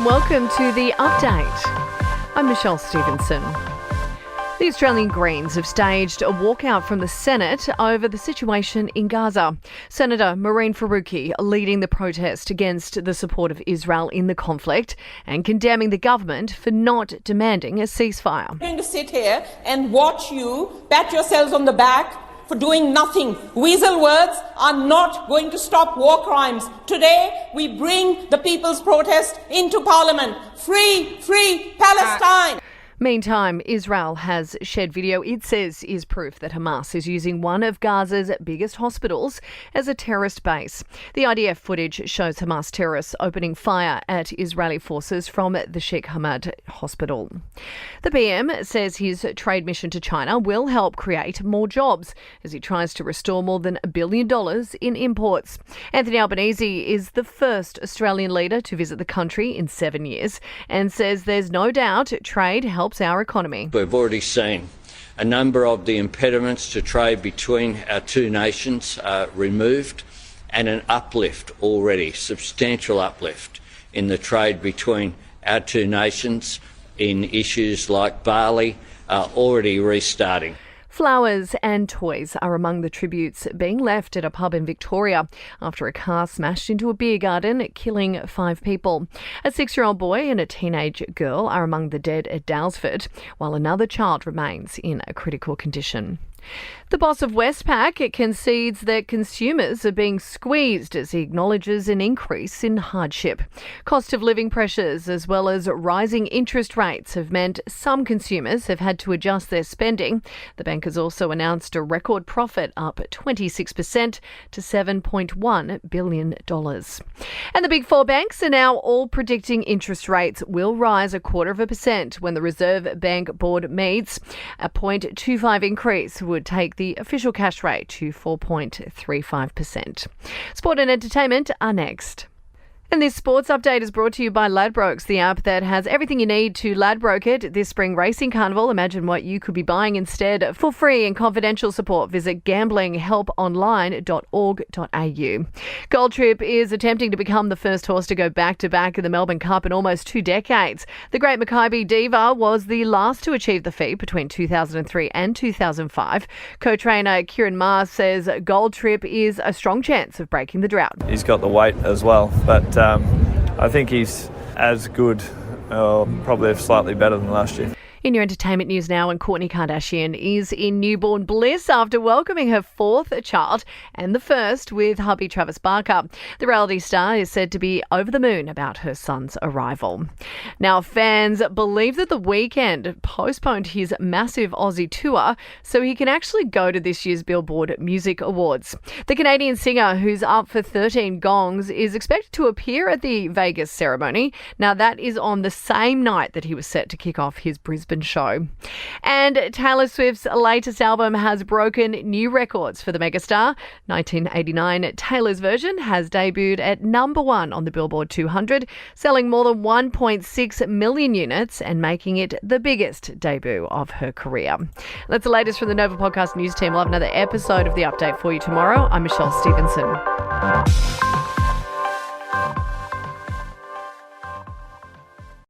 and welcome to The Update. I'm Michelle Stevenson. The Australian Greens have staged a walkout from the Senate over the situation in Gaza. Senator Mehreen Faruqi leading the protest against the support of Israel in the conflict and condemning the government for not demanding a ceasefire. I'm going to sit here and watch you pat yourselves on the back for doing nothing. Weasel words are not going to stop war crimes. Today, we bring the people's protest into Parliament. Free Palestine! Meantime, Israel has shared video it says is proof that Hamas is using one of Gaza's biggest hospitals as a terrorist base. The IDF footage shows Hamas terrorists opening fire at Israeli forces from the Sheikh Hamad hospital. The PM says his trade mission to China will help create more jobs as he tries to restore more than $1 billion in imports. Anthony Albanese is the first Australian leader to visit the country in 7 years and says there's no doubt trade helps our economy. We've already seen a number of the impediments to trade between our two nations removed, and an uplift already, substantial uplift in the trade between our two nations in issues like barley already restarting. Flowers and toys are among the tributes being left at a pub in Victoria after a car smashed into a beer garden, killing 5 people. A 6-year-old boy and a teenage girl are among the dead at Daylesford, while another child remains in a critical condition. The boss of Westpac concedes that consumers are being squeezed as he acknowledges an increase in hardship. Cost of living pressures as well as rising interest rates have meant some consumers have had to adjust their spending. The bank has also announced a record profit up 26% to $7.1 billion. And the big 4 banks are now all predicting interest rates will rise 0.25% when the Reserve Bank Board meets. A 0.25 increase would take the official cash rate to 4.35%. Sport and entertainment are next. And this sports update is brought to you by Ladbrokes, the app that has everything you need to Ladbroke it this spring racing carnival. Imagine what you could be buying instead. For free and confidential support, visit gamblinghelponline.org.au. Gold Trip is attempting to become the first horse to go back-to-back in the Melbourne Cup in almost 2 decades. The Great Makybe Diva was the last to achieve the feat between 2003 and 2005. Co-trainer Kieran Maher says Gold Trip is a strong chance of breaking the drought. He's got the weight as well, but I think he's as good, probably slightly better than last year. In your entertainment news now, and Kourtney Kardashian is in newborn bliss after welcoming her 4th child and the first with hubby Travis Barker. The reality star is said to be over the moon about her son's arrival. Now, fans believe that The Weeknd postponed his massive Aussie tour so he can actually go to this year's Billboard Music Awards. The Canadian singer, who's up for 13 gongs, is expected to appear at the Vegas ceremony. Now, that is on the same night that he was set to kick off his Brisbane show. And Taylor Swift's latest album has broken new records for the megastar. 1989, Taylor's version has debuted at number 1 on the Billboard 200, selling more than 1.6 million units and making it the biggest debut of her career. That's the latest from the Nova Podcast News team. We'll have another episode of The Update for you tomorrow. I'm Michelle Stevenson.